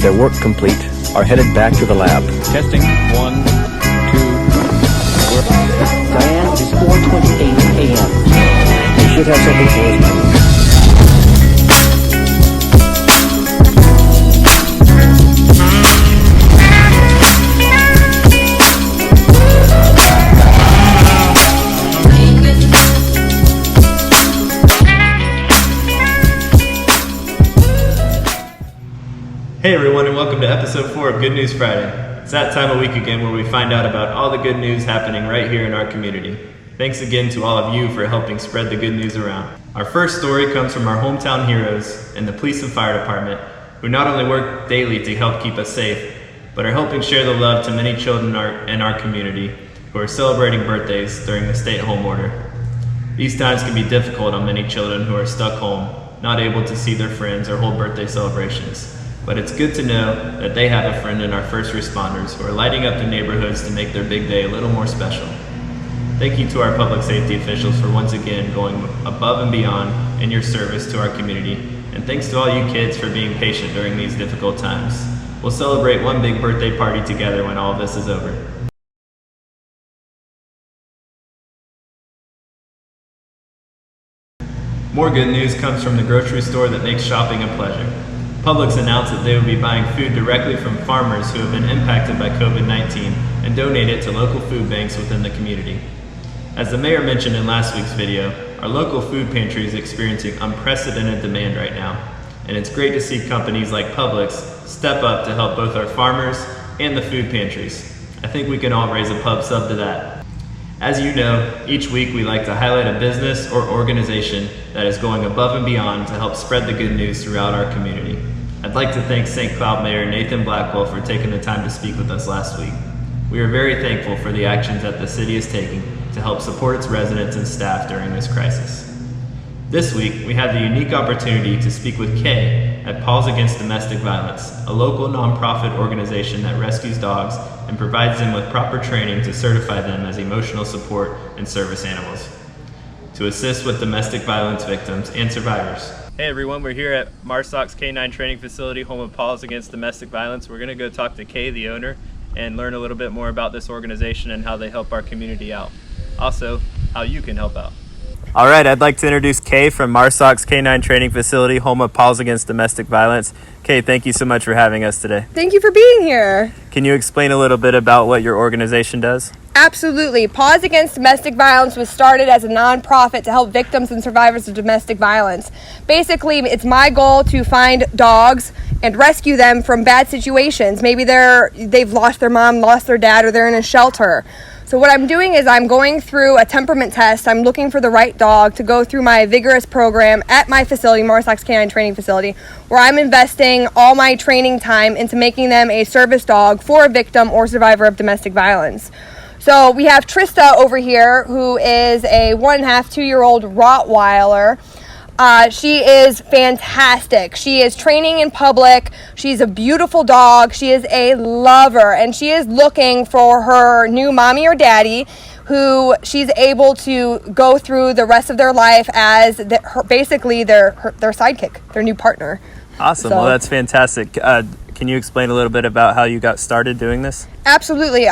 their work complete, are headed back to the lab. Testing, 1, 2. Diane, it is 4:28 a.m. We should have something for us now. Hey everyone, and welcome to episode 4 of Good News Friday. It's that time of week again where we find out about all the good news happening right here in our community. Thanks again to all of you for helping spread the good news around. Our first story comes from our hometown heroes in the police and fire department, who not only work daily to help keep us safe, but are helping share the love to many children in our community who are celebrating birthdays during the stay-at-home order. These times can be difficult on many children who are stuck home, not able to see their friends or hold birthday celebrations. But it's good to know that they have a friend in our first responders who are lighting up the neighborhoods to make their big day a little more special. Thank you to our public safety officials for once again going above and beyond in your service to our community, and thanks to all you kids for being patient during these difficult times. We'll celebrate one big birthday party together when all of this is over. More good news comes from the grocery store that makes shopping a pleasure. Publix announced that they will be buying food directly from farmers who have been impacted by COVID-19 and donate it to local food banks within the community. As the mayor mentioned in last week's video, our local food pantry is experiencing unprecedented demand right now, and it's great to see companies like Publix step up to help both our farmers and the food pantries. I think we can all raise a pub sub to that. As you know, each week we like to highlight a business or organization that is going above and beyond to help spread the good news throughout our community. I'd like to thank St. Cloud Mayor Nathan Blackwell for taking the time to speak with us last week. We are very thankful for the actions that the city is taking to help support its residents and staff during this crisis. This week, we had the unique opportunity to speak with Kay at Paws Against Domestic Violence, a local nonprofit organization that rescues dogs and provides them with proper training to certify them as emotional support and service animals to assist with domestic violence victims and survivors. Hey everyone, we're here at Marsoc's K9 training facility, home of Paws Against Domestic Violence. We're going to go talk to Kay, the owner, and learn a little bit more about this organization and how they help our community out. Also, how you can help out. All right, I'd like to introduce Kay from Marsoc's K9 training facility, home of Paws Against Domestic Violence. Kay, thank you so much for having us today. Thank you for being here. Can you explain a little bit about what your organization does? Absolutely. Paws Against Domestic Violence was started as a nonprofit to help victims and survivors of domestic violence. Basically, it's my goal to find dogs and rescue them from bad situations. Maybe they've lost their mom, lost their dad, or they're in a shelter. So what I'm doing is I'm going through a temperament test. I'm looking for the right dog to go through my vigorous program at my facility, Marsoc's Canine Training Facility, where I'm investing all my training time into making them a service dog for a victim or survivor of domestic violence. So we have Trista over here, who is a 1.5, 2-year-old Rottweiler. She is fantastic. She is training in public. She's a beautiful dog. She is a lover, and she is looking for her new mommy or daddy, who she's able to go through the rest of their life as basically their sidekick, their new partner. Awesome. Well, that's fantastic. Can you explain a little bit about how you got started doing this? Absolutely.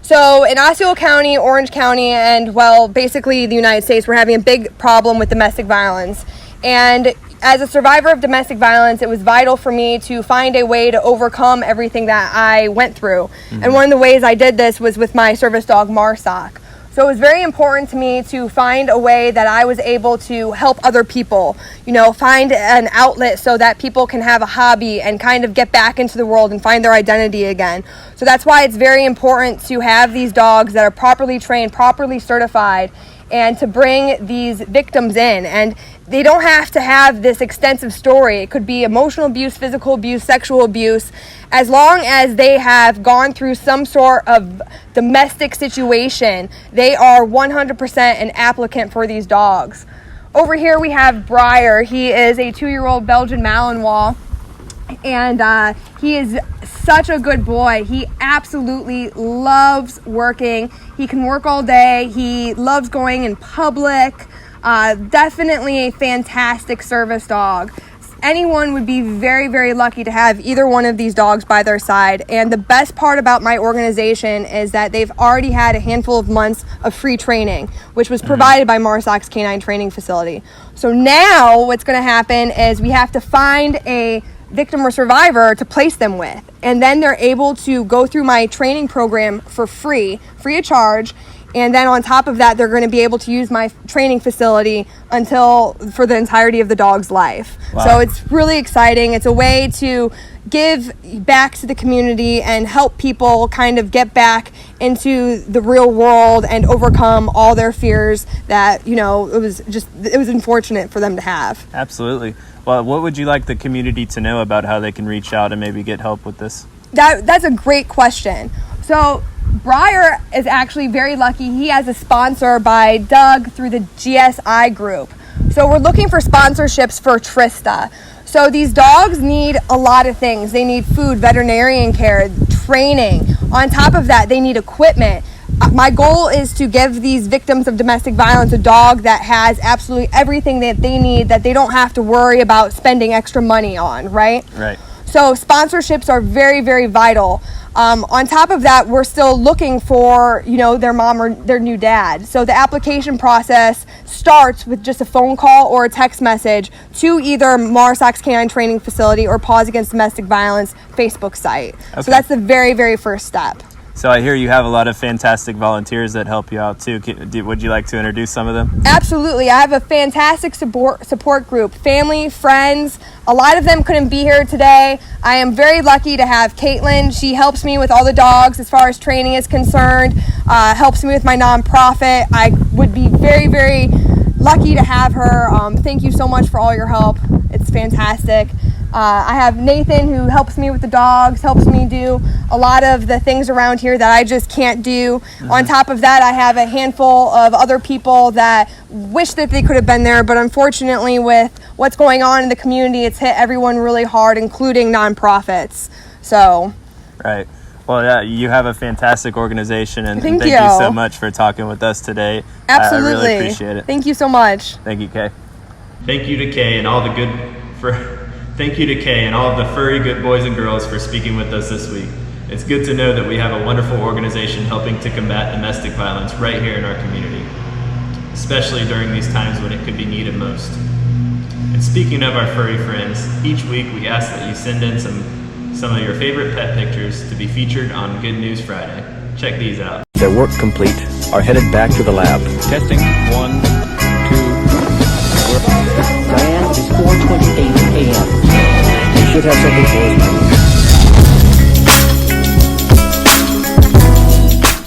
So in Osceola County, Orange County, and basically the United States, we're having a big problem with domestic violence. And as a survivor of domestic violence, it was vital for me to find a way to overcome everything that I went through. Mm-hmm. And one of the ways I did this was with my service dog, Marsoc. So it was very important to me to find a way that I was able to help other people, find an outlet so that people can have a hobby and kind of get back into the world and find their identity again. So that's why it's very important to have these dogs that are properly trained, properly certified, and to bring these victims in. And they don't have to have this extensive story. It could be emotional abuse, physical abuse, sexual abuse. As long as they have gone through some sort of domestic situation, they are 100% an applicant for these dogs. Over here we have Briar. He is a 2-year-old Belgian Malinois, and he is such a good boy. He absolutely loves working. He can work all day. He loves going in public. Definitely a fantastic service dog. anyone would be very, very lucky to have either one of these dogs by their side. And the best part about my organization is that they've already had a handful of months of free training, which was provided by Marsoc's Canine Training Facility. So now what's going to happen is we have to find a victim or survivor to place them with. And then they're able to go through my training program for free of charge. And then on top of that, they're going to be able to use my training facility for the entirety of the dog's life. Wow. So it's really exciting. It's a way to give back to the community and help people kind of get back into the real world and overcome all their fears that, it was unfortunate for them to have. Absolutely. Well, what would you like the community to know about how they can reach out and maybe get help with this? That's a great question. So Breyer is actually very lucky. He has a sponsor by Doug through the GSI group. So we're looking for sponsorships for Trista. So these dogs need a lot of things. They need food, veterinarian care, training. On top of that, they need equipment. My goal is to give these victims of domestic violence a dog that has absolutely everything that they need, that they don't have to worry about spending extra money on, right? Right. So sponsorships are very, very vital. On top of that, we're still looking for, their mom or their new dad. So the application process starts with just a phone call or a text message to either Marsoc's Canine Training Facility or Paws Against Domestic Violence Facebook site. Okay. So that's the very, very first step. So I hear you have a lot of fantastic volunteers that help you out too. Would you like to introduce some of them? Absolutely. I have a fantastic support group, family, friends. A lot of them couldn't be here today. I am very lucky to have Caitlin. She helps me with all the dogs as far as training is concerned, helps me with my nonprofit. I would be very, very lucky to have her. Thank you so much for all your help. It's fantastic. I have Nathan, who helps me with the dogs, helps me do a lot of the things around here that I just can't do. Mm-hmm. On top of that, I have a handful of other people that wish that they could have been there, but unfortunately with what's going on in the community, it's hit everyone really hard, including nonprofits. So. Right. Well, yeah, you have a fantastic organization, and thank you so much for talking with us today. Absolutely. I really appreciate it. Thank you so much. Thank you, Kay. Thank you to Kay and all the Thank you to Kay and all of the furry good boys and girls for speaking with us this week. It's good to know that we have a wonderful organization helping to combat domestic violence right here in our community, especially during these times when it could be needed most. And speaking of our furry friends, each week we ask that you send in some of your favorite pet pictures to be featured on Good News Friday. Check these out. Their work complete, are headed back to the lab. Testing. 1, 2. Diane, it is 4:28 a.m. You should have something for us, man.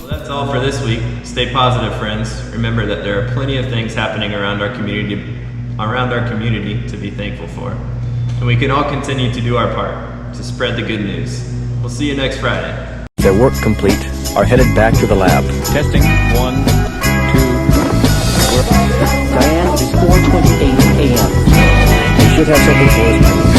Well, that's all for this week. Stay positive, friends. Remember that there are plenty of things happening around our community to be thankful for. And we can all continue to do our part to spread the good news. We'll see you next Friday. Their work complete, are headed back to the lab. Testing. 1, 2. Diane, it is 4:28 a.m. You should have something for us, man.